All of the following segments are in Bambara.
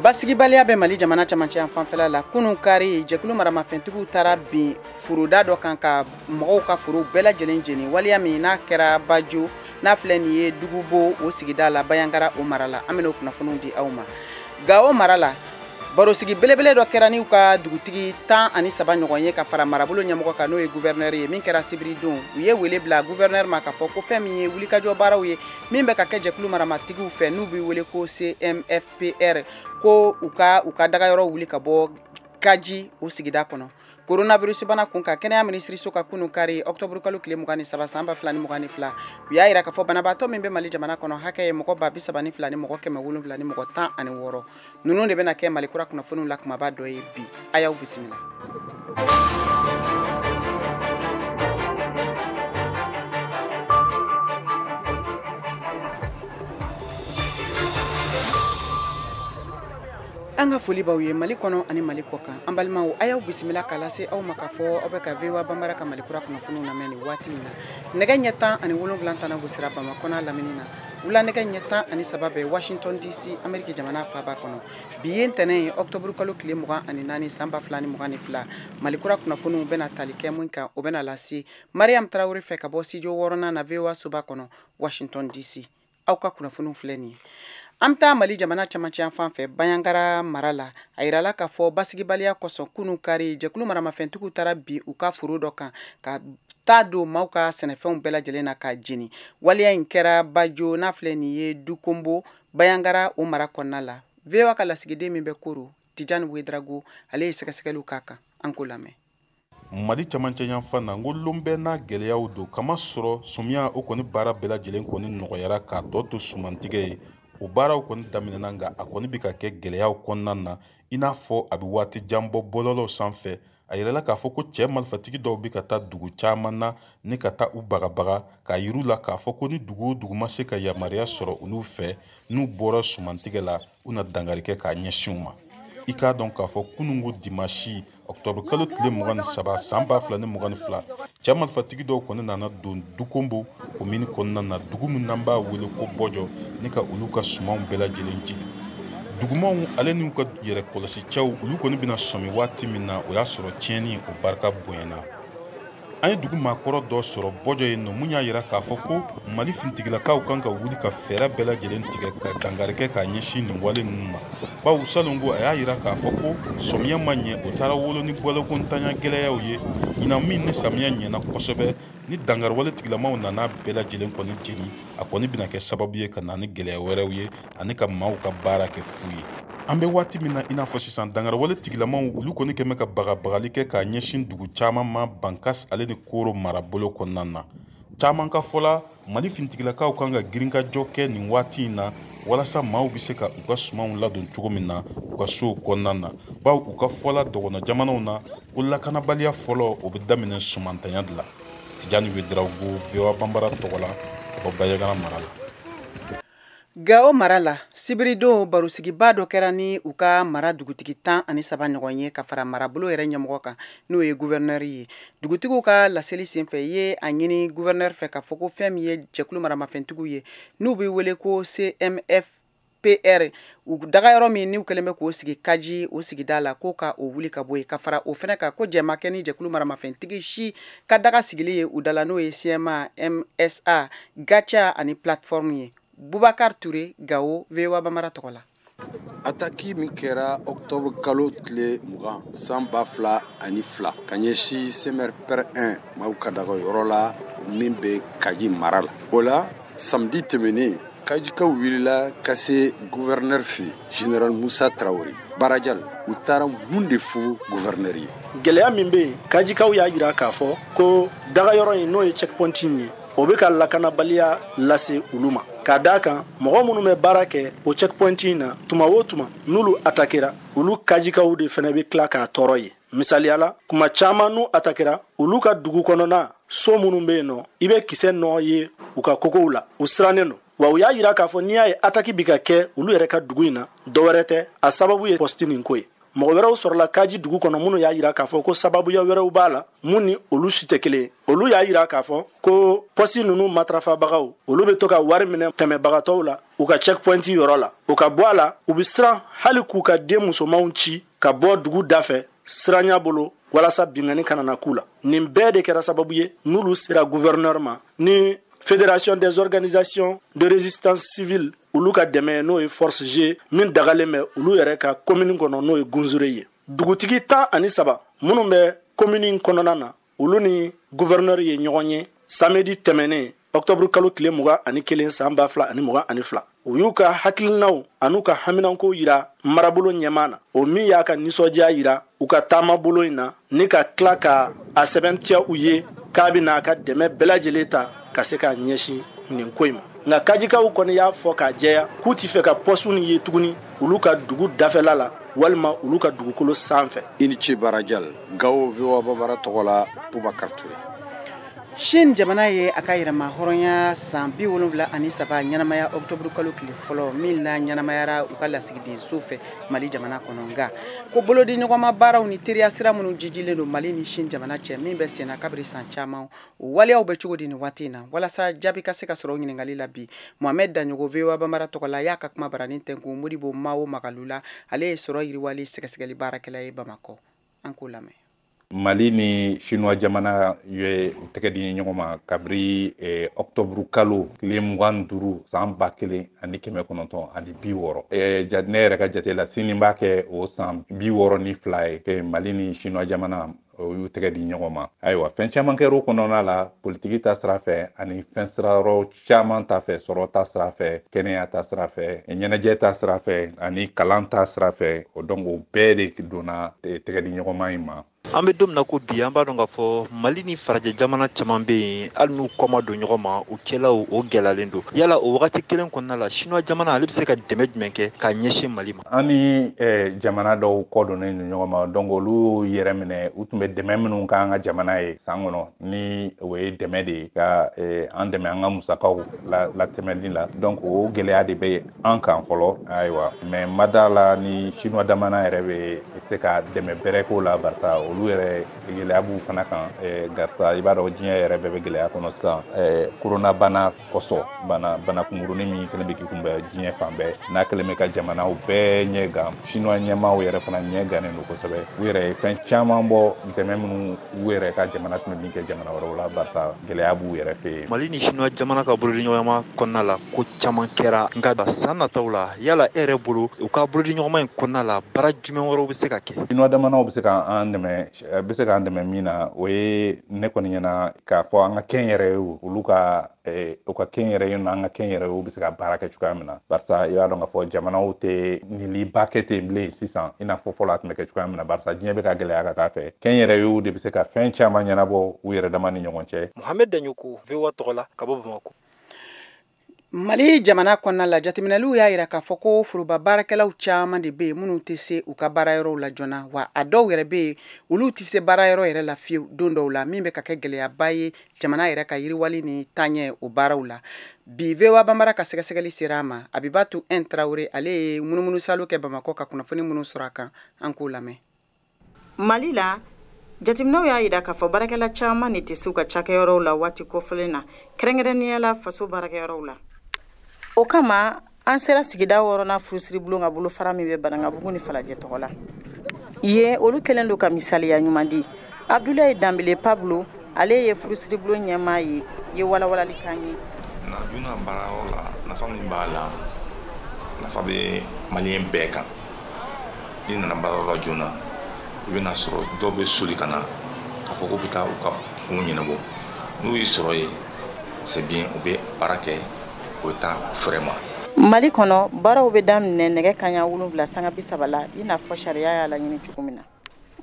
basigibaliya bɛ Mali jamana camancɛ yan fanfɛla la kunun kari jɛkulu maramafɛntigiw taara bin furuda dɔ kan ka mɔgɔw ka furu bɛɛ lajɛlen jeni waliya min n'a kɛra Bajo n'a filɛ nin ye Dugubo o sigida la Bayangara o mara la an bɛna o kunnafoniw di aw ma Gao mara la barosigi belebele dɔ kɛra n'u ka dugutigi 13 ɲɔgɔn ye ka fara marabolo ɲɛmɔgɔ kan n'o ye gouverneur ye min kɛra Sibiridon u ye wele bila gouverneur ma ka fɔ ko fɛn min ye wulikajɔ baaraw ye min bɛ ka kɛ jɛkulu maramatigiw fɛ n'u bɛ wele ko CMFPR ko u ka dagayɔrɔ wuli ka bɔ Kaji o sigida kɔnɔ coronavirus bana kun ka kɛnɛya minisiriso ka kunun kari octobre kalo tile 27 san 2022 u y'a yira ka fɔ banabaatɔ min bɛ Mali jamana kɔnɔ hakɛ ye mɔgɔ 32 ni mɔgɔ 107 ni mɔgɔ 16 ninnu de bɛna kɛ Mali kura kunnafoniw la kumaba dɔ ye bi a y'aw bisimila. An ka foli b'aw ye Mali kɔnɔ ani Mali kɔ kan an balimaw a y'aw bisimila k'a lase aw ma ka fɔ aw bɛ ka VOA Banbara ka Mali kura kunnafoniw lamɛn nin waati in na nɛgɛ ɲɛ 17 tana gosira Bamakɔ n'a lamini na wula nɛgɛ ɲɛ 13 bɛ Washington DC Amérique jamana faaba kɔnɔ bi ye ntɛnɛn ye octobre kalo tile 24 san 2022 Mali kura kunnafoniw bɛna tali kɛ mun kan o bɛna lase Mariam Traoré fɛ ka bɔ studio 6nan na VOA soba kɔnɔ Washington DC aw ka kunnafoniw filɛ nin ye an bɛ taa Mali jamana camancɛ yan fan fɛ Bayangara mara la a yirala k'a fɔ basigibaliya kosɔn kunun kari jɛkulu maramafɛntigiw taara bi u ka foro dɔ kan ka taa don maaw ka sɛnɛfɛnw bɛɛ lajɛlen na ka jeni waliya in kɛra Bajo n'a filɛ nin ye Dukombo Bayangara o mara kɔnɔna la VOA ka lasigiden min bɛ Koro Tijani Wedrago ale ye sɛgɛsɛgɛliw k'a kan an ko lamɛn. Mali camancɛ yan fan na n ko lon bɛɛ n'a gɛlɛyaw don kama sɔrɔ sumiya o kɔni baara bɛɛ lajɛlen kɔni nɔgɔyara k'a tɔ to sumantigɛ ye o baaraw kɔni daminɛna nka a kɔni bɛ ka kɛ gɛlɛyaw kɔnɔna na i n'a fɔ a bɛ waati jan bɔ bɔlɔlɔw sanfɛ a yirala k'a fɔ ko cɛ marifatigi dɔw bɛ ka taa dugu caman na ni ka taa u bagabaga k'a yir'u la k'a fɔ ko ni dugu o dugu ma se ka yamaruya sɔrɔ olu fɛ n'u bɔra sumantigɛ la u na dankari kɛ k'a ɲɛsin u ma i k'a dɔn k'a fɔ kununko dimanche octobre kalo tile 27 san 2022 cɛ marifatigi dɔw kɔni nana don Dukombo komini kɔnɔna na dugu min n'an b'a wele ko Bɔjɔ ni ka olu ka sumanw bɛɛ lajɛlen jeni dugumaw ale n'u ka yɛrɛ kɔlɔsi cɛw olu kɔni bɛna sɔmi waati min na o y'a sɔrɔ tiɲɛni o barika bonyana an ye dugu maakɔrɔ dɔ sɔrɔ Bɔjɔ yen nɔ mun y'a yira k'a fɔ ko Mali fintigilakaw kan ka wuli ka fɛɛrɛ bɛɛ lajɛlen tigɛ ka dankari kɛ k'a ɲɛsin nin wale ninnu ma bawo salongo a y'a yira k'a fɔ ko sɔmiya ma ɲɛ o taara wolo ni bɔlɔkontanya gɛlɛyaw ye ɲinan min ni samiya ɲɛna kosɛbɛ ni dankari wale tigilamaw nana bɛɛ lajɛlen kɔni jeni a kɔni bɛna kɛ sababu ye ka na ni gɛlɛya wɛrɛw ye ani ka maaw ka baara kɛ fu ye an bɛ waati min na i n'a fɔ sisan dankari wale tigilamaw olu kɔni kɛmɛ ka bagabagali kɛ k'a ɲɛsin dugu caman ma Bankas ale ni Koro marabolo kɔnɔna na caman ka fɔla Mali fintigilakaw kan ka girinkajɔ kɛ nin waati in na walasa maaw bɛ se ka u ka sumanw ladon cogo min na u ka sow kɔnɔna na bawo u ka fɔla dɔgɔnɔ jamanaw na ko lakanabaliya fɔlɔ o bɛ daminɛ sumantanya de la Tijani Wedrago VOA Banbara tɔgɔ la ka bɔ Bayangara mara la. Gao mara la Sibiridon barosigiba dɔ kɛra ni u ka mara dugutigi 13 ɲɔgɔn ye ka fara marabolo yɛrɛ ɲɛmɔgɔ kan n'o ye gouverneur ye dugutigiw ka laseli senfɛ ye a ɲini gouverneur fɛ ka fɔ ko fɛn min ye jɛkulu maramafɛntigiw ye n'u bɛ wele ko CMFPR u dagayɔrɔ min n'u kɛlen bɛ k'o sigi Kaji o sigida la ko ka o wuli ka bɔ yen ka fara o fɛnɛ kan ko jɛmakɛ ni jɛkulu maramafɛntigi si ka daga sigili ye u dala n'o ye CMA MSA Gacha ani plateforme ye Boubacar Touré Gao VOA Banbara tɔgɔ la. Ataki min kɛra octobre kalo tile 20 san 2022 ka ɲɛsin CMFPR 1 maaw ka daga yɔrɔ la min bɛ Kaji mara la o la samedi tɛmɛnen Kajikaw wulila ka se gouverneur fɛ général Musa Traoré Barajal u taara mun de fo gouverneur ye gɛlɛya min bɛ yen Kajikaw y'a yira k'a fɔ ko dagayɔrɔ in n'o ye checkpoint in ye o bɛ ka lakanabaliya lase olu ma k'a d'a kan mɔgɔ minnu bɛ baara kɛ o checkpoint in na tuma o tuma n'olu atakera olu Kajikaw de fana bɛ tila k'a tɔɔrɔ ye misaliyala kuma caman n'u atakera olu ka dugu kɔnɔna so minnu bɛ yen nɔ i bɛ kisɛ nɔ ye u ka kogow la u sirannen don wa u y'a yira k'a fɔ n'i y'a ye ataki bɛ ka kɛ olu yɛrɛ ka dugu in na dɔwɛrɛ tɛ a sababu ye poste nin ko ye mɔgɔ wɛrɛw sɔrɔla kaji dugu kɔnɔ minnu y'a yira k'a fɔ ko sababuya wɛrɛw b'a la mun ni olu si tɛ kelen olu y'a yira k'a fɔ ko pɔsi ninnu matarafabagaw olu bɛ to ka wari minɛ tɛmɛbagatɔw la u ka checkpoint yɔrɔ la u ka bɔ a la u bɛ siran hali k'u ka den musomanw ci ka bɔ dugu da fɛ siranya bolo walasa bingani kana na k'u la nin bɛɛ de kɛra sababu ye n'olu sera gouverneur ma ni Fédération des organisations de résistance civile olu ka dɛmɛ n'o ye force G min dagalen bɛ olu yɛrɛ ka commune kɔnɔ n'o ye Gunzure ye dugutigi 13 minnu bɛ commune kɔnɔna na olu ni gouverneur ye ɲɔgɔn ye samedi tɛmɛnen octobre kalo tile 21 san 2022 u y'u ka hakilinaw an'u ka haminanko yira marabolo ɲɛmaa na o min y'a ka nisɔndiya yira u ka taama bolo in na ni ka tila ka a sɛbɛntiya u ye k'a bɛna a ka dɛmɛ bɛɛ lajɛlen ta ka se k'a ɲɛsin nin ko in ma nka kajikaw kɔni y'a fɔ k'a jɛya k'u tɛ fɛ ka pɔsiw ni ye tuguni olu ka dugu dafɛla la walima olu ka dugukolo sanfɛ. I ni ce Barajal Gawo VOA Bambara tɔgɔ la Bubakar Ture. Shin jamana ye a ka yɛrɛma hɔrɔnya san 73 ɲɛnamaya octobre kalo tile fɔlɔ min na ɲɛnamayara u ka lasigidenso fɛ Mali jamana kɔnɔ nka ko bolodi ɲɔgɔnma baaraw ni teriya sira minnu jijilen don Mali ni Shin jamana cɛ min bɛ senna kabiri san caman o waleyaw bɛ cogo di nin waati in na walasa jaabi ka se ka sɔrɔ ɲininkali la bi Mohamed Daɲogo VOA Bambara tɔgɔ la y'a ka kuma baranin tɛnku Modibo Mawo Magalula ale ye sɔrɔ yiriwali sɛgɛsɛgɛli baarakɛla ye Bamakɔ an k'o lamɛn. Mali ni Chinois jamana ye tɛgɛ di ɲɔgɔn ma kabiri octobre kalo tile 25 san 1960 ne yɛrɛ ka jate la sini b'a kɛ o san 62 ye Mali ni Chinois jamana o y'u tɛgɛ di ɲɔgɔn ma ayiwa fɛn caman kɛra kɔnɔna la politiki ta sira fɛ ani fɛn sira caman ta fɛ sɔrɔ ta sira fɛ kɛnɛya ta sira fɛ ɲɛnajɛ ta sira fɛ ani kalan ta sira fɛ o donc o bɛɛ de donna tɛgɛ di ɲɔgɔn ma in ma. An bɛ don min na ko bi an b'a dɔn k'a fɔ Mali ni farajɛ jamana caman bɛ yen hali n'u kɔma don ɲɔgɔn ma u cɛlaw o gɛlɛyalen don yala o wagati kelen kɔnɔna la Chinois jamana ale bɛ se ka dɛmɛ jumɛn kɛ k'a ɲɛsin Mali ma. An ni jamana dɔw kɔdonnen don ɲɔgɔn ma donc olu yɛrɛ minɛ u tun bɛ dɛmɛ minnu k'an ka jamana ye san kɔnɔ ni o ye dɛmɛ de ye ka an dɛmɛ an ka musakaw latɛmɛli la donc o gɛlɛya de bɛ an kan fɔlɔ ayiwa mais ma d'a la ni Chinois jamana yɛrɛ bɛ se ka dɛmɛ bɛrɛ k'o la barisa olu yɛrɛ gɛlɛya b'u fana kan garisa i b'a dɔn diɲɛ yɛrɛ bɛɛ bɛ gɛlɛya kɔnɔ sisan corona bana kɔsɔ bana kungurunin min fɛnɛ bɛ k'i kunbɛn diɲɛ fan bɛɛ n'a kɛlen bɛ ka jamanaw bɛɛ ɲɛ gan Chinois ɲɛmaaw yɛrɛ fana ɲɛ gannen don kosɛbɛ u yɛrɛ ye fɛn caman bɔ dɛmɛ minnu u yɛrɛ ka jamana tun bɛ min kɛ jamana wɛrɛw la barisa gɛlɛya b'u yɛrɛ fɛ yen. Mali ni Chinois jamana ka bolodiɲɔgɔnma kɔnɔna la ko caman kɛra nka san nataw la yala e yɛrɛ bolo u ka bolodiɲɔgɔnma in kɔnɔna la baara jumɛn wɛrɛw bɛ se ka kɛ. Chinois jamanaw bɛ se k'an dɛmɛ min na o ye ne kɔni ɲɛna k'a fɔ an ka kɛn yɛrɛ ye olu ka o ka kɛn yɛrɛ ye an ka kɛn yɛrɛ ye bɛ se ka baara kɛ cogoya min na barisa i b'a dɔn k'a fɔ jamanaw tɛ niliba kɛ ten bilen sisan i n'a fɔ fɔlɔ a tun bɛ kɛ cogoya min na barisa diɲɛ bɛ ka gɛlɛya ka taa fɛ kɛn yɛrɛ ye de bɛ se ka fɛn caman ɲɛnabɔ u yɛrɛ dama ni ɲɔgɔn cɛ. Mohamed Daɲogo VOA tɔgɔ la ka bɔ Bamakɔ. Mali jamana kɔnɔna la jateminɛliw y'a yira k'a fɔ ko foroba baarakɛlaw caman de bɛ yen minnu tɛ se u ka baarayɔrɔw la joona wa a dɔw yɛrɛ bɛ yen olu tɛ se baarayɔrɔ yɛrɛ la fiyewu don dɔw la min bɛ ka kɛ gɛlɛyaba ye jamana yɛrɛ ka yiriwali ni taaɲɛ o baaraw la bi VOA Bambara ka sɛgɛsɛgɛli sera a ma Abibatu N Traoré ale ye munumunu salo kɛ Bamakɔ ka kunnafoni minnu sɔrɔ a kan an k'o lamɛn. Mali la jateminɛw y'a yira k'a fɔ baarakɛla caman de tɛ se u ka cakɛyɔrɔw la waati kɔfɛlen na kɛrɛnkɛrɛnnenya la faso baarakɛyɔrɔw la. O kama an sera sigida 6nan furusiri bulon ka bolofara min bɛ Banangabugu ni Falajɛ tɔgɔ la. Ye olu kɛlen don ka misaliya ɲuman di. Abdoulaye Dambele Pablo ale ye furusiri bulon ɲɛmaa ye walawalali kan ye. Na juna baarayɔrɔ la nafa min b'a la nafa bɛ maliyɛn bɛɛ kan. Ni nana baarayɔrɔ la joona i bɛna sɔrɔ dɔw bɛ soli ka na k'a fɔ ko bɛ taa u ka kun ɲɛnabɔ n'u y'i sɔrɔ ye c'est bien u bɛ baara kɛ o ta vraiment. Mali kɔnɔ baaraw bɛ daminɛ nɛgɛ kanɲɛ 7 sanga 30 la i n'a fɔ sariya y'a laɲini cogo min na.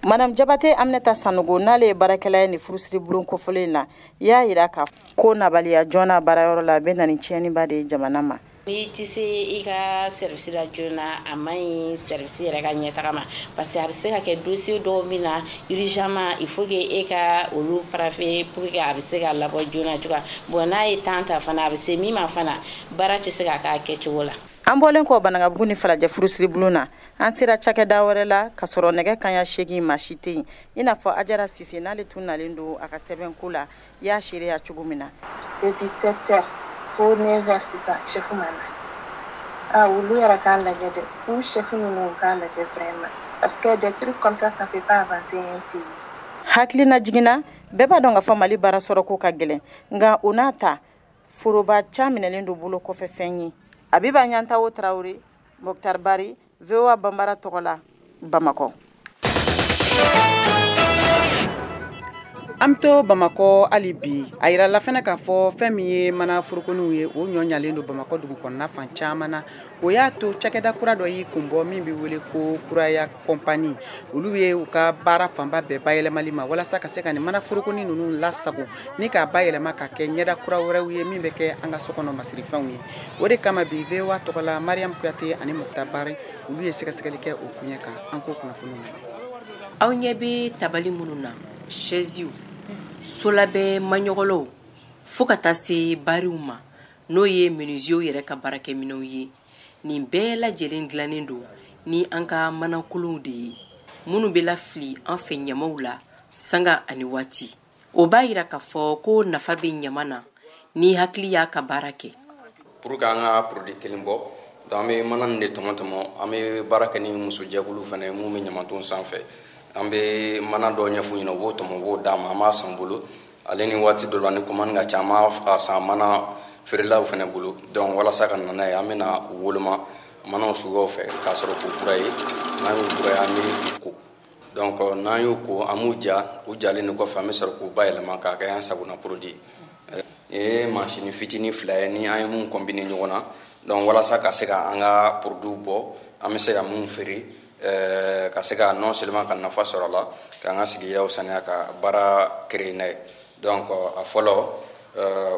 Madame Jabate Aminata Sanogo n'ale ye baarakɛla ye ni furusiri bulon kɔfɔlen na y'a yira k'a ko nabaliya joona baarayɔrɔ la bɛ na ni tiɲɛniba de ye jamana ma. Ni tɛ se i ka service la joona a man ɲi service yɛrɛ ka ɲɛtaga ma parce que a bɛ se ka kɛ dossier dɔw min na urgemment il faut que e ka olu parafe pour que a bɛ se ka labɔ joona cogoya bon n'a ye temps ta fana a bɛ se min ma fana baara tɛ se ka k'a kɛcogo la. an bɔlen kɔ Banangabugu ni Falajɛ furusiri bulon na an sera cakɛda wɛrɛ la ka sɔrɔ nɛgɛ kaɲa 8 maa si tɛ yen i n'a fɔ Ajara Sise n'ale tun nalen don a ka sɛbɛnko la i y'a seereya cogo min na. Depuis 7 heures fo 9 heures sisan chef ma na olu yɛrɛ k'a lajɛ dɛ u chef ninnu k'a lajɛ vraiment parce que des trucs comme ça fait pas avancer un pays. Hakilina jiginna bɛɛ b'a dɔn ka fɔ Mali baara sɔrɔko ka gɛlɛn nka o n'a ta foroba ca minɛlen don bolo kɔfɛ fɛn ye. Abiba Nyantawo Traoré, Mokhtar Bari, VOA Bambara Togola, Bamako. Amto Bamako alibi ayira la fana ka fɔ fɛn min ye mana furukoniw ye o ɲɔɲalen don Bamako dugu kɔnɔna fan caman na o y'a to cakɛda kura dɔ y'i kunbɔ min bɛ wele ko Kuraya Compagnie olu ye u ka baara fanba bɛɛ bayɛlɛmali ma walasa ka se ka nin mana furukoni ninnu lasago ni k'a bayɛlɛma ka kɛ ɲɛda kura wɛrɛw ye min bɛ kɛ an ka sokɔnɔ masirifɛnw ye o de kama bi VOA tɔgɔla Mariam Kuyate ani Mokhtar Bari olu ye sɛgɛsɛgɛli kɛ o kuɲɛ kan an k'o kunnafoniw na. Aw ɲɛ bɛ tabali minnu na chaisiw solabɛ maɲɔgɔlɔw fo ka taa se bariw ma n'o ye menuisiers yɛrɛ ka baarakɛminɛw ye nin bɛɛ lajɛlen dilannen don ni an ka manakolonw de ye minnu bɛ lafili an fɛ ɲamaw la sanga ani waati o b'a yira k'a fɔ ko nafa bɛ ɲama na ni hakili y'a ka baara kɛ. Pour que an ka produit kelen bɔ donc an bɛ mana nin de tɔmɔ an bɛ baara kɛ ni musojɛkulu fana mun bɛ ɲamaton sanfɛ an bɛ mana dɔ ɲɛf'u ɲɛna u b'o tɔmɔ u b'o d'a ma an b'a san bolo ale ni waati dɔ la ni commande ka ca an b'a san mana feerelaw fana bolo donc walasa ka na n'a ye an bɛna u woloma manaw suguyaw fɛ k'a sɔrɔ k'u kura ye n'an y'u kura ye an bɛ ko donc n'an y'u ko an b'u ja u jalen de kɔfɛ an bɛ sɔrɔ k'u bayɛlɛma k'a kɛ an sagona produit ye machine fitinin 2 ye ni an ye mun combiner ɲɔgɔn na donc walasa ka se ka an ka produit bɔ an bɛ se ka mun feere ka se ka non seulement ka nafa sɔrɔ la k'an ka sigidaw saniya ka baara créer n'a ye donc a fɔlɔ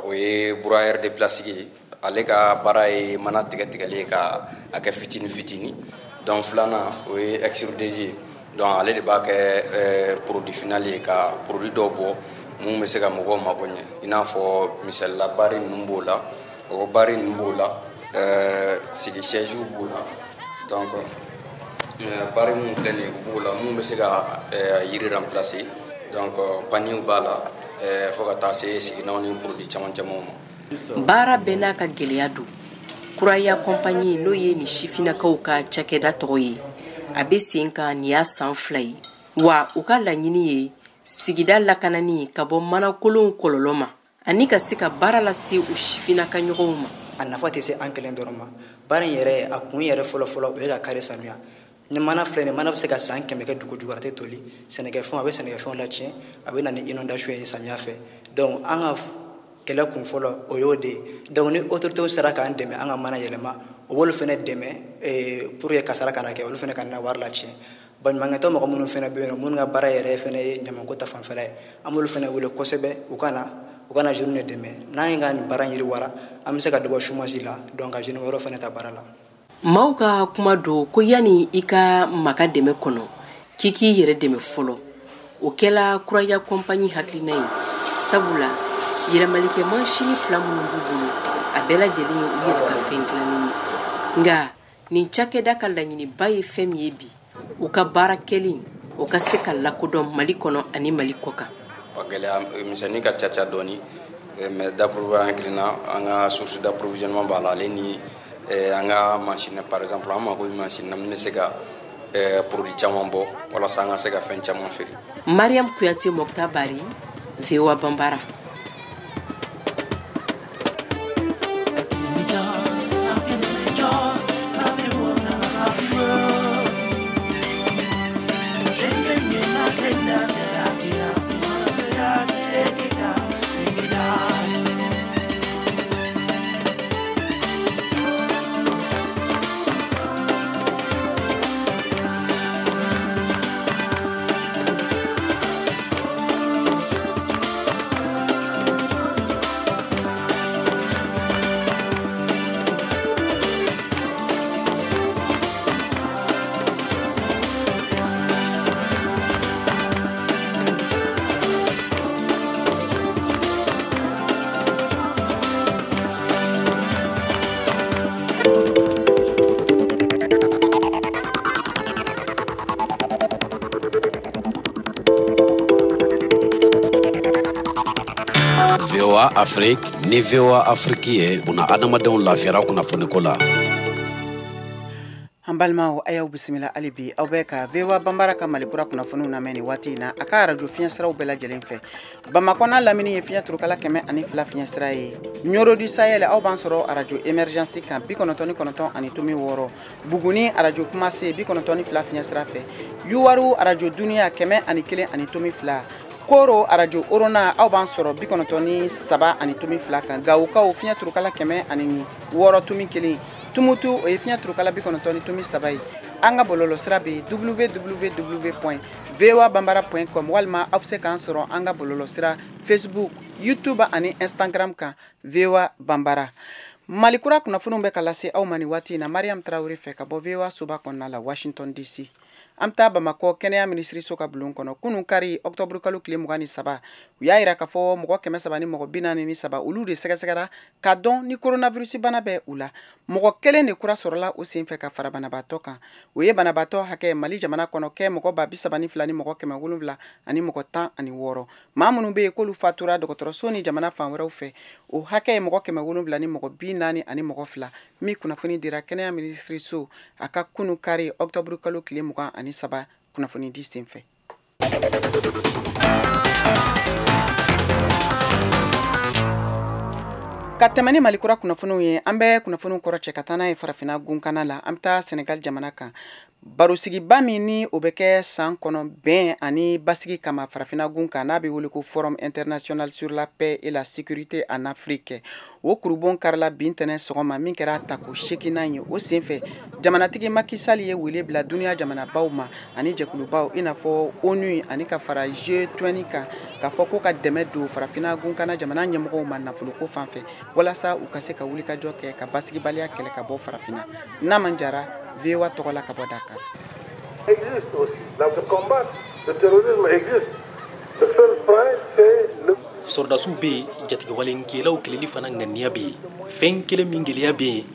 o ye broyeur de plastique ye ale ka baara ye mana tigɛtigɛli ye ka a kɛ fitini fitini donc filanan o ye extrudéji ye donc ale de b'a kɛ produit final ye ka produit dɔw bɔ mun bɛ se ka mɔgɔw mako ɲɛ i n'a fɔ misalila bari ninnu b'o la o bari ninnu b'o la sigi chaisiw b'o la donc bari mun filɛ nin ye u b'o la mun bɛ se ka yiri remplacer donc paniw b'a la fo ka taa se siginanw ni produit caman camanw ma. Baara bɛɛ n'a ka gɛlɛya don Kuraya Compagnie n'o ye nin sifinakaw ka cakɛda tɔgɔ ye a bɛ sen kan nin y'a san 2 ye wa u ka laɲini ye sigida lakanani ka bɔ manakolonw kɔlɔlɔ ma ani ka se ka baara lase u sifinaka ɲɔgɔnw ma. A nafa tɛ se an kelen dɔrɔn ma baara in yɛrɛ a kun yɛrɛ fɔlɔfɔlɔ o ye ka kari sanuya ni mana filɛ nin mana bɛ se ka san 100 kɛ dugu jukɔrɔ a tɛ toli sɛnɛkɛfɛnw a bɛ sɛnɛkɛfɛnw latiɲɛ a bɛ na ni inondation ye samiya fɛ donc an ka kɛlɛ kun fɔlɔ o y'o de ye donc ni autorités sera k'an dɛmɛ an ka mana yɛlɛma o b'olu fana dɛmɛ pour que kasara kana kɛ olu fana ka na wari latiɲɛ baɲumankɛtɔ mɔgɔ minnu fana bɛ yen nɔ minnu ka baara yɛrɛ fana ye ɲamako ta fanfɛla ye an b'olu fana wele kosɛbɛ u kana jeune de dɛmɛ n'an ye ka nin baara yiriwara an bɛ se ka dɔ bɔ chômage la donc ka jeune wɛrɛw fana ta baara la. Maaw ka kuma don ko yani i ka maka dɛmɛ kɔnɔ k'i k'i yɛrɛ dɛmɛ fɔlɔ o kɛla Kuraya Compagnie hakilina ye sabula yɛlɛmalikɛ manchini 2 minnu b'u bolo a bɛɛ lajɛlen ye u yɛrɛ ka fɛn dilanni ye nka nin cakɛda ka laɲiniba ye fɛn min ye bi u ka baara kɛlen o ka se ka lakodɔn Mali kɔnɔ ani Mali kɔkan. Gɛlɛya misɛnnin ka ca dɔɔni mais d'approvisionnement hakilina an ka source d'approvisionnement b'a la ale ni an ka machine par exemple an mako bɛ machine na min bɛ se ka produit caman bɔ walasa an ka se ka fɛn caman feere. Mariam Kuyate, Mokhtar Bari, VOA Bambara. VOA Afrique ni VOA Afrique ye una adamadenw lafiyara kunnafoniko la. An balimaw a y'aw bisimila hali bi aw bɛ ka VOA Banbara ka malikura kunnafoniw lamɛn nin waati in na a ka radio fiɲɛ siraw bɛɛ lajɛlen fɛ Bamakɔ n'a lamini ye fiɲɛ turukala 102 fiɲɛ sira ye Nioro du Sahel aw b'an sɔrɔ radio Emergence kan 99.6 Buguni radio Kumase 92 fiɲɛ sira fɛ Yuwaru radio Dunuya 101.2 Koro radio Orona aw b'an sɔrɔ 97.2 kan Gawukaw fiɲɛ turukala 106.1 Tumutu o ye fiɲɛ turukala 93 ye an ka bɔlɔlɔ sira bɛ www.voabambara.com walima aw bɛ se k'an sɔrɔ an ka bɔlɔlɔ sira Facebook, YouTube ani Instagram kan VOA Banbara. Malikura kunnafoniw bɛ ka lase aw ma nin waati in na Mariam Traoré fɛ ka bɔ VOA soba kɔnɔna la Washington DC. An bɛ taa Bamakɔ kɛnɛya minisiriso ka bulon kɔnɔ kunun kari octobre kalo tile 23 u y'a yira k'a fɔ mɔgɔ 300 ni mɔgɔ 43 olu de sɛgɛsɛgɛra ka dɔn ni coronavirus bana bɛ u la mɔgɔ kelen de kura sɔrɔla o senfɛ ka fara banabaatɔ kan o ye banabaatɔ hakɛ Mali jamana kɔnɔ kɛ mɔgɔ 32 ni mɔgɔ 700 ani mɔgɔ 16 maa minnu bɛ yen k'olu fatura dɔgɔtɔrɔso ni jamana fan wɛrɛw fɛ o hakɛ ye mɔgɔ 700 ni mɔgɔ 40 ani mɔgɔ 2 min kunnafoni dira kɛnɛya minisiriso a ka kunun kari octobre kalo tile 23 kunnafoni di senfɛ. Ka tɛmɛ ni malikura kunnafoniw ye an bɛ kunnafoniw kɔrɔ cɛ ka taa n'a ye farafina gunkana la an bɛ taa Senegal jamana kan barosigiba min ni o bɛ kɛ san kɔnɔ bɛn ani basigi kama farafina gun kan n'a bɛ wele ko Forum International sur la Paix et la Sécurité en Afrique o kurubon karila bi ntɛnɛ sɔgɔma min kɛra tako 8nan ye o senfɛ jamanatigi Macky Sall ye wele bila duniya jamanabaw ma ani jɛkulubaw i n'a fɔ ONU ani ka fara G20 kan k'a fɔ ko ka dɛmɛ don farafina gunkana jamana ɲɛmɔgɔw ma nafoloko fan fɛ walasa u ka se ka wulikajɔ kɛ ka basigibaliya kɛlɛ ka bɔ farafina n'a man jara VOA tɔgɔ la ka bɔ Dakar. Existe aussi. Le combat, le terrorisme existe. Le seul frein, c'est le... Sordasiw bɛ jatigɛwalenkɛlaw kɛlɛli fana ŋaniya bɛ yen fɛn kelen min gɛlɛya bɛ yen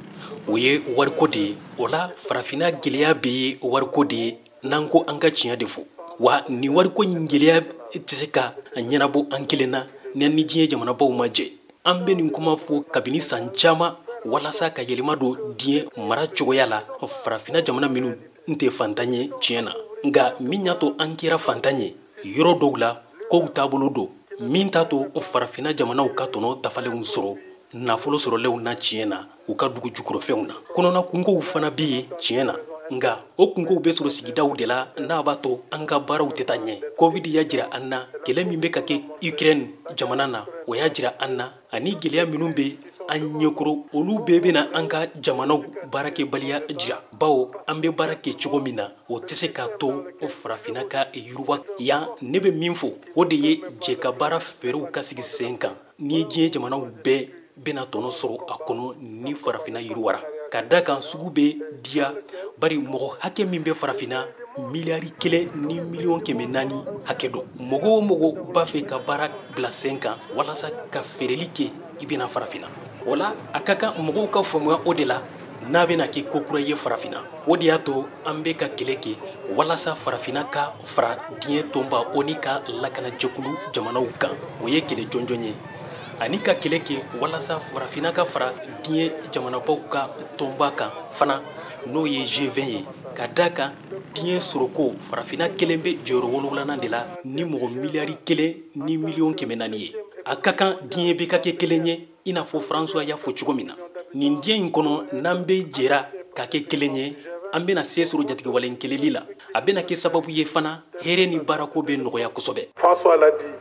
o ye wariko de ye o la farafina gɛlɛya bɛ yen wariko de ye n'an ko an ka tiɲɛ de fɔ wa ni wariko in gɛlɛya tɛ se ka ɲɛnabɔ an kelen na ni diɲɛ jamanabaw ma jɛ an bɛ nin kuma fɔ kabini san caman walasa ka yɛlɛma don diɲɛ mara cogoya la farafina jamana minnu n tɛ fantan ye tiɲɛ na nka min y'a to an kɛra fantan ye yɔrɔ dɔw la kow taabolo don min t'a to farafina jamanaw ka tɔnɔ dafalenw sɔrɔ nafolo sɔrɔlenw na tiɲɛ na u ka dugu jukɔrɔfɛnw na kɔnɔna kunkow fana bɛ yen tiɲɛ na nka o kunkow bɛ sɔrɔ sigidaw de la n'a b'a to an ka baaraw tɛ taa ɲɛ covid y'a jira an na kɛlɛ min bɛ ka kɛ Ukraine jamana na o y'a jira an na ani gɛlɛya minnu bɛ an ɲɛkɔrɔ olu bɛɛ bɛna an ka jamanaw baarakɛbaliya jira bawo an bɛ baara kɛ cogo min na o tɛ se k'a to farafina ka yiriwa yan ne bɛ min fɔ o de ye jɛ ka baara fɛɛrɛw ka sigi sen kan ni ye diɲɛ jamanaw bɛɛ bɛna tɔnɔ sɔrɔ a kɔnɔ ni farafina yiriwara ka da kan sugu bɛ diya bari mɔgɔ hakɛ min bɛ farafina miliyari 1 ni miliyɔn 400 hakɛ dɔ mɔgɔ o mɔgɔ b'a fɛ ka baara bila sen kan walasa ka feereli kɛ i bɛna farafina wala a ka kan mɔgɔw ka faamuya o de la n'a bɛna kɛ ko kura ye farafina o de y'a to an bɛ ka kɛlɛ kɛ walasa farafina ka fara diɲɛ tɔnba o ni ka lakanajɛkulu jamanaw kan o ye kɛlɛ jɔnjɔn ye ani ka kɛlɛ kɛ walasa farafina ka fara diɲɛ jamanabaw ka tɔnba kan fana n'o ye G20 ye ka da kan diɲɛ soroko farafina kelen bɛ jɔyɔrɔ 7nan de la ni mɔgɔ miliyari 1 ni miliyɔn 400 ye a ka kan diɲɛ bɛ ka kɛ kelen ye i n'a fɔ François y'a fɔ cogo min na nin diɲɛ in kɔnɔ n'an bɛ jɛra ka kɛ kelen ye an bɛna se sɔrɔ jatigɛwalen keleli la a bɛna kɛ sababu ye fana hɛrɛ ni baarako bɛ nɔgɔya kosɛbɛ. François l'a dit,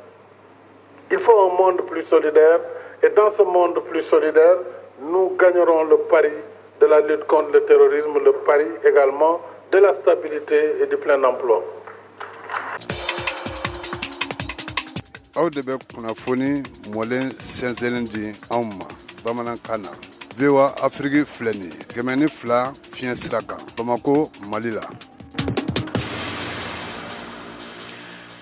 il faut un monde plus solidaire et dans ce monde plus solidaire nous gagnerons le pari de la lutte contre le terrorisme, le pari également de la stabilité et du plein emploi. aw de bɛ kunnafoni mɔlen sɛnsɛnnen di anw ma bamanankan na VOA Afrique filɛ nin ye 102 fiɲɛ sira kan Bamako Mali la.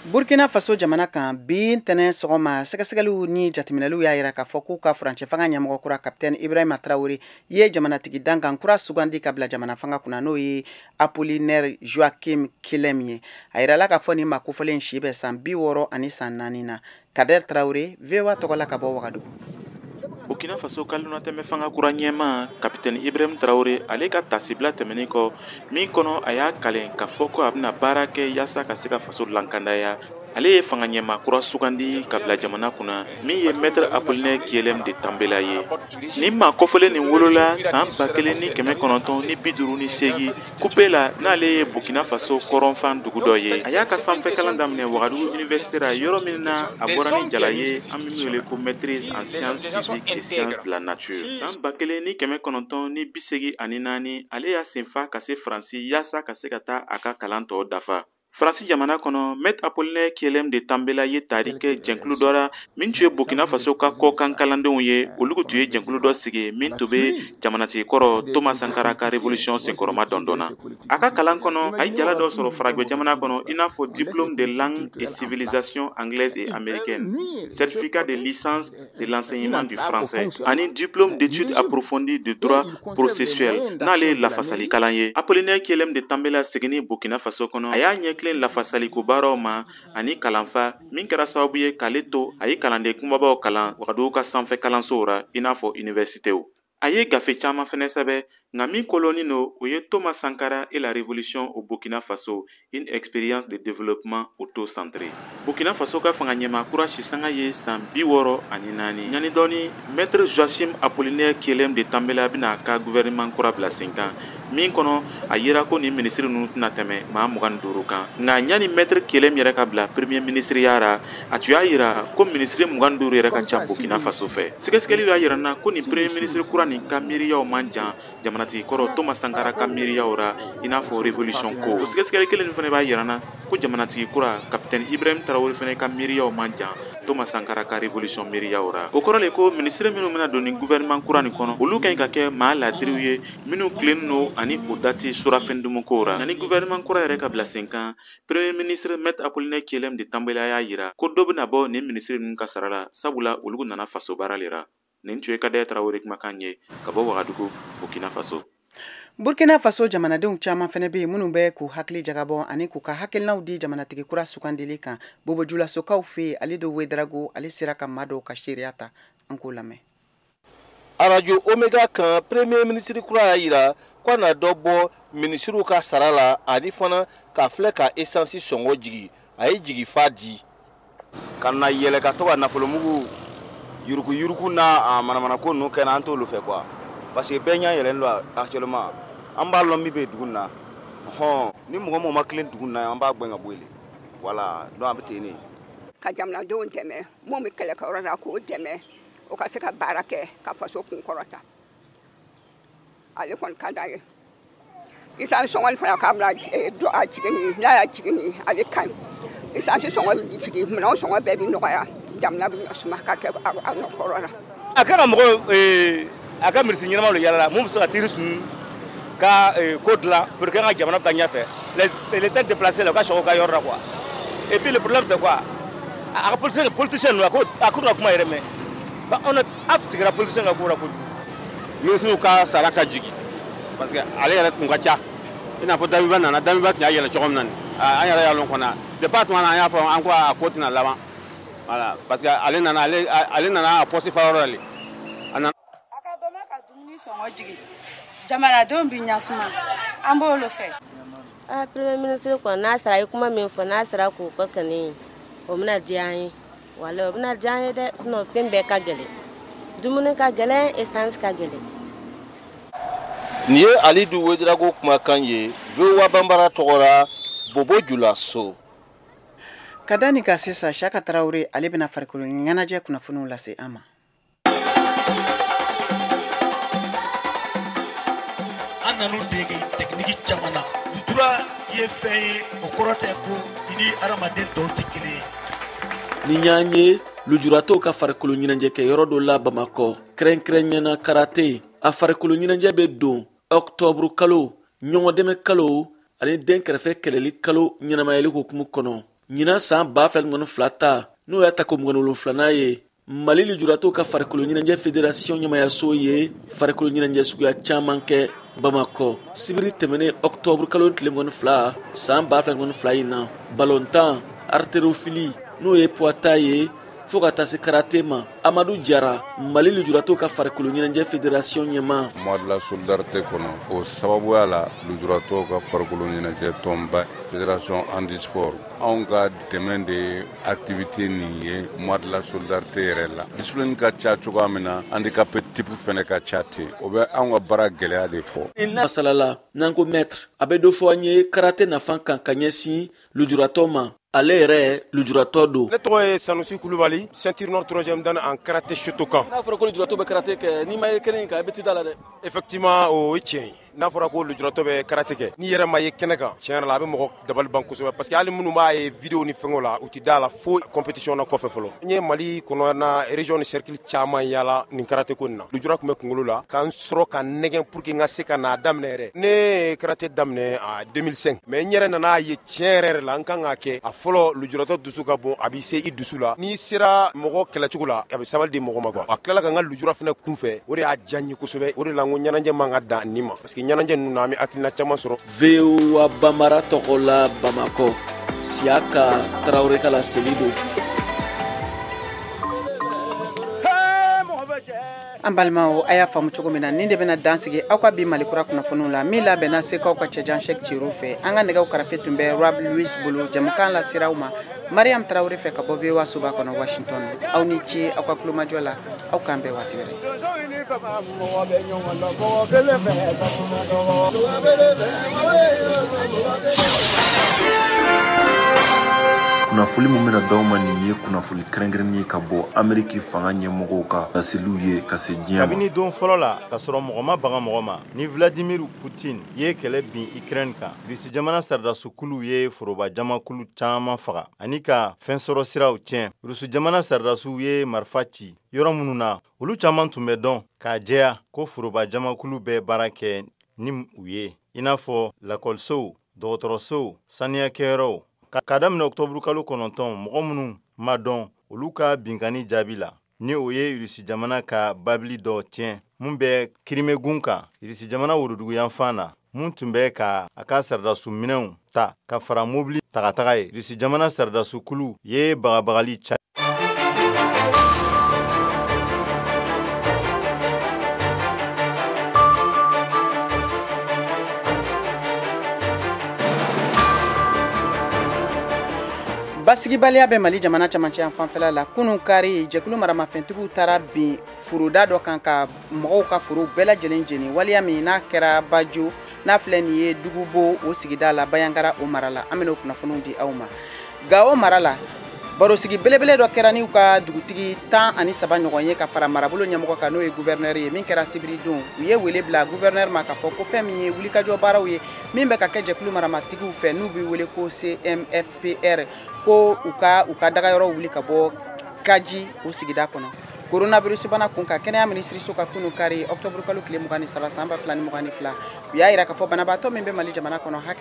Burkina Faso jamana kan bi ntɛnɛ sɔgɔma sɛgɛsɛgɛliw ni jateminɛliw y'a yira k'a fɔ k'u ka furancɛ fanga ɲɛmɔgɔ kura kapitɛni Ibrahima Traoré ye jamanatigi dankan kura sugandi ka bila jamana fanga kunna n'o ye Apollinaire Joachim Kilem ye. A yirala k'a fɔ nin ma kofɔlen si bɛ san 60 ani san 4 na. Kader Traoré VOA tɔgɔla ka bɔ Wagadugu. Burkina Faso kalunatɛmɛ fanga kura ɲɛma kapitɛni Ibrahim Traoré ale ka tasibila tɛmɛnin kɔ min kɔnɔ a y'a kalen k'a fɔ ko a bɛna baara kɛ yaasa ka se ka faso lankandaya. Ale ye fanga ɲɛma kura sugandi ka bila jamana kunna min ye maître Apollinaire Kilem de Tambela ye. Nin maa kɔfɔlen nin wolola san 1958 kupe la n'ale ye Burkina Faso kɔrɔnfan dugu dɔ ye. A y'a ka sanfɛ kalan daminɛ Wagadugu université la yɔrɔ min na a bɔra ni jala ye an bɛ min wele ko maîtrise en sciences physiques et sciences de la nature. San 1984 ale y'a senfa ka se Faransi yaasa ka se ka taa a ka kalan tɔ dafa. Faransi jamana kɔnɔ maître Apollinaire Kilem de Tambela ye tari kɛ jɛnkulu dɔ la min tun ye Burkina Faso ka kɔkan kalandenw ye olu tun ye jɛnkulu dɔ sigi min tun bɛ jamanatigi kɔrɔ Thomas Sankara ka révolution senkɔrɔma dɔndɔnna. A ka kalan kɔnɔ a ye jala dɔ sɔrɔ Faragɛ jamana kɔnɔ i n'a fɔ diplôme de langue et civilisation anglaise et américaine, certificat de licence de l'enseignement du français ani diplôme d'études approfondies de droit processuel n'ale ye lafasali kalan ye. Apollinaire Kilem de Tambela seginni Burkina Faso kɔnɔ a y'a ɲɛkilen lafasaliko baaraw ma ani kalanfa min kɛra sababu ye k'ale to a ye kalanden kumabaw kalan Wagadugu ka sanfɛ kalansow ra i n'a fɔ universitéw. A ye gafe caman fɛnɛ sɛbɛ nka min kolonni no o ye Thomas Sankara et la révolution au Burkina Faso, une expérience de développement auto-centré. Burkina Faso ka fanga ɲɛma kura sisanga ye san 64 ɲani dɔɔni maître Joachim Apollinaire Kilem de Tambela bɛna ka gouvernement kura bila sen kan min kɔnɔ a yira ko ni ministre ninnu tɛna tɛmɛ maa 25 kan nka ɲani maître Kilem yɛrɛ ka bila premier ministre yara a tun y'a yira ko ministre 25 yɛrɛ ka ca Burkina Faso fɛ. Sɛgɛsɛgɛliw y'a yira na ko ni premier ministre kura nin ka miiriyaw man jan jamanatigi kɔrɔ Thomas Sankara ka miiriyaw ra i n'a fɔ révolution ko. O sɛgɛsɛgɛli kelen nin fana b'a yira na ko jamanatigi kura kapitɛni Ibrahim Traoré fana ka miiriyaw man jan Thomas Sankara ka révolution miiriyaw ra. O kɔrɔ le ko ministre minnu bɛna don ni gouvernement kura nin kɔnɔ olu kan ka kɛ maa ladiriw ye minnu tilennen no ani o dati surafɛndumukow ra. Ani gouvernement kura yɛrɛ ka bila sen kan premier ministre maître Apollinaire Kilem de Tambela y'a yira ko dɔ bɛna bɔ nin ministre ninnu ka sara la sabula olu nana faso baara le ra. Nin tun ye Kader Traoré kumakan ye ka bɔ Wagadugu, Burkina Faso. Burkina Faso jamanadenw caman fɛnɛ bɛ minnu bɛ k'u hakili jagabɔ ani k'u ka hakilinaw di jamanatigi kura sugandili kan. Bobo Julasokaw fɛ Alido Wedrago ale sera ka maa dɔw ka seereya ta an k'o lamɛn. Radio Omega kan premier ministre kura y'a yira ko na dɔ bɔ ministre ka sara la ani fana ka filɛ ka essence sɔngɔ jigi a ye jigi fa di ka na yɛlɛ ka to ka nafolomugu yuruku na manamana ko ninnu kɛ na an t'olu fɛ quoi parce que bɛɛ ɲɛ yɛlɛlen don actuellement an b'a lɔn min bɛ dugu na ni mɔgɔ ma tilen dugu na an b'a gɛn ka bɔ yen voilà donc an bɛ ten ne ka jamanadenw dɛmɛ mun bɛ kɛlɛkɛyɔrɔ la k'o dɛmɛ o ka se ka baara kɛ ka faso kun kɔrɔta ale kɔni ka d'a ye isan sɔngɔli fana k'a bila a jigin n'a y'a jigin ale ka ɲi isan sɔngɔ jigin minɛnw sɔngɔ bɛɛ bɛ nɔgɔya jamana bɛ ɲɔsuma ka kɛ a nɔkɔrɔ la a ka mɔgɔ a ka minisiri ɲɛnamaw de yala mun bɛ se ka teri sun ka ko dilan pour que an ka jamana bɛ taa ɲɛfɛ les têtes déplacées la u ka sɔgɔ ka yɔrɔ la quoi et puis le problème c'est quoi a ka politicien ninnu a ko na kuma yɛrɛ mɛn a tigɛra politicien ka ko la kojugu ministre ka sara ka jigin parce que ale yɛrɛ tun ka ca i n'a fɔ Damiba nana Damiba tun y'a yɛlɛ cogo min na nin an yɛrɛ y'a lɔn kɔnɔ depuis a tuma na an y'a fɔ an ko a ko tɛna laban voilà parce que ale nana a poste fa yɔrɔ la le a nana sɔngɔ jigi jamanadenw bɛ ɲasuma an b'olu fɛ. Premier ministre kɔni n'a sara ye kuma min fɔ n'a sara k'o kɛ kɔni o bɛna diya an ye wala o bɛna diya an ye dɛ sinon fɛn bɛɛ ka gɛlɛn dumuni ka gɛlɛn essence ka gɛlɛn. Nin ye Alidu Wedrago kumakan ye VOA Bambara tɔgɔra Bobo Julaso. Ka da nin ka sisan Saka Traoré ale bɛna farikolo ɲɛnajɛ kunnafoniw lase an ma. Nanu dege technique caman na sutura ye fɛn ye o kɔrɔ tɛ ko i ni adamaden tɔw tɛ kelen ye. Ni y'an ye lujuratɔw ka farikolo ɲɛnajɛ kɛ yɔrɔ dɔ la Bamakɔ kɛrɛnkɛrɛnɲɛna karate a farikolo ɲɛnajɛ bɛ don octobre kalo ɲɔgɔndɛmɛ kalo ani den kɛrɛfɛ kɛlɛli kalo ɲɛnamayali hukumu kɔnɔ ɲina san 2012 ta n'o y'a ta ko 17 ye Mali lujuratɔw ka farikolo ɲɛnajɛ fédération ɲɛmayaso ye farikolo ɲɛnajɛ suguya caman kɛ Bamako sibiri tɛmɛnen octobre kalo tile 12 san 2012 in na ballontan artérophilie n'o ye poids ye fo ka taa se karate ma Amadou Diarra Mali lujuratɔw ka farikolo ɲɛnajɛ fédération ɲɛma mois de la solidarité kɔnɔ o sababuya la lujuratɔw ka farikolo ɲɛnajɛ tɔnba fédération handisport anw ka dɛmɛ de activité nin ye mois de la solidarité yɛrɛ la discipline ka ca cogoya min na handicapé type fɛnɛ ka ca ten o bɛ anw ka baara gɛlɛya de fɔ masalala n'an ko maître a bɛ dɔ fɔ an ye karate nafan kan ka ɲɛsin lujuratɔw ma ale yɛrɛ lujuratɔ don. Ne tɔgɔ ye Sanusi Kulubali, ceinture nord 3e dan en karaté Shotokan. N'a fɔra ko lujuratɔ bɛ karate kɛ n'i ma ye kɛnɛ in kan i bɛ t'i da la dɛ. Effectivement o ye tiɲɛ ye. N'a fɔra ko lujuratɔ bɛ karate kɛ n'i yɛrɛ ma ye kɛnɛ kan tiɲɛ yɛrɛ la a bɛ mɔgɔ dabali ban kosɛbɛ parce que hali minnu b'a ye vidéo ni fɛngɛw la u ti da la fo compétition na kɔfɛ fɔlɔ. N ye Mali kɔnɔ na région ni cercle caman yala nin karate ko nin na. Lujura tun bɛ kunkolo la k'an sɔrɔ ka nɛgɛn pour que n ka se ka n'a daminɛ yɛrɛ. Ne ye karate daminɛ a 2005 mais n yɛrɛ nana ye tiɲɛ yɛrɛ la n kan ka kɛ a fɔlɔ lujuratɔ dusu ka bon a b'i se i dusu la n'i sera mɔgɔ kɛlɛcogo la a bɛ sabali di mɔgɔ ma quoi. A tilala ka n ka lujura fana kunfɛ o de y'a diya n ye kosɛbɛ o de la n ko ɲɛnajɛ man ka dan nin ma parce que ɲɛnajɛ ninnu na an bɛ hakilina caman sɔrɔ. VOA Bambara tɔgɔ la Bamako Siaka Traoré ka laseli don. An balimaw a y'a faamu cogo min na nin de bɛna dan sigi aw ka bi Malikura kunnafoniw la min labɛnna Sekaw ka cɛjan Cheick Thierno fɛ an ka nɛgɛw karafe tun bɛ Rob Louis bolo jamukan la siraw ma Mariam Traoré fɛ ka bɔ VOA Soba kɔnɔ Washington aw ni ce aw ka kulomajɔ la aw k'an bɛɛ waati wɛrɛ. kunnafoni min bɛna d'aw ma nin ye kunnafoni kɛrɛnkɛrɛnnen ye ka bɔ Ameriki fanga ɲɛmɔgɔw ka laseliw ye ka se diɲɛ ma. Kabini don fɔlɔ la ka sɔrɔ mɔgɔ ma baga mɔgɔ ma ni Vladimir Putin ye kɛlɛ bin Ukraine kan Rusi jamana saridasukulu ye foroba jamakulu caman faga ani ka fɛn sɔrɔ siraw tiɲɛ Rusi jamana saridasuw ye marifa ci yɔrɔ minnu na olu caman tun bɛ dɔn k'a jɛya ko foroba jamakulu bɛ baara kɛ ni u ye i n'a fɔ lakɔlisow dɔgɔtɔrɔsow saniyakɛyɔrɔw ka daminɛ octobre kalo 9 mɔgɔ minnu ma dɔn olu ka binkani jaabi la ni o ye Rusi jamana ka babili dɔ tiɲɛ mun bɛ Kirimegun kan Rusi jamana worodugu yanfan na mun tun bɛ ka a ka sardasu minɛnw ta ka fara mobili tagataga ye Rusi jamana sardasukulu ye bagabagali ca basigibaliya bɛ Mali jamana camancɛ yan fanfɛla la kunun kari jɛkulu maramafɛntigiw taara bin furuda dɔ kan ka mɔgɔw ka furu bɛɛ lajɛlen jeni waliya min n'a kɛra Bajo n'a filɛ nin ye Dugubo o sigida la Bayankara o mara la an bɛna o kunnafoniw di aw ma Gao mara la barosigi belebele dɔ kɛra n'u ka dugutigi 13 ɲɔgɔn ye ka fara marabolo ɲɛmɔgɔ kan n'o ye gouverneur ye min kɛra sibiri don u ye wele bila gouverneur ma ka fɔ ko fɛn min ye wulikajɔ baaraw ye min bɛ ka kɛ jɛkulu maramatigiw fɛ n'u bɛ wele ko CMFPR ko u ka dagayɔrɔ wuli ka bɔ Kaji o sigida kɔnɔ coronavirus bana kun ka kɛnɛya minisiriso ka kunun kari octobre kalo tile 23 san 2022 u y'a yira ka fɔ banabaatɔ min bɛ Mali jamana kɔnɔ hakɛ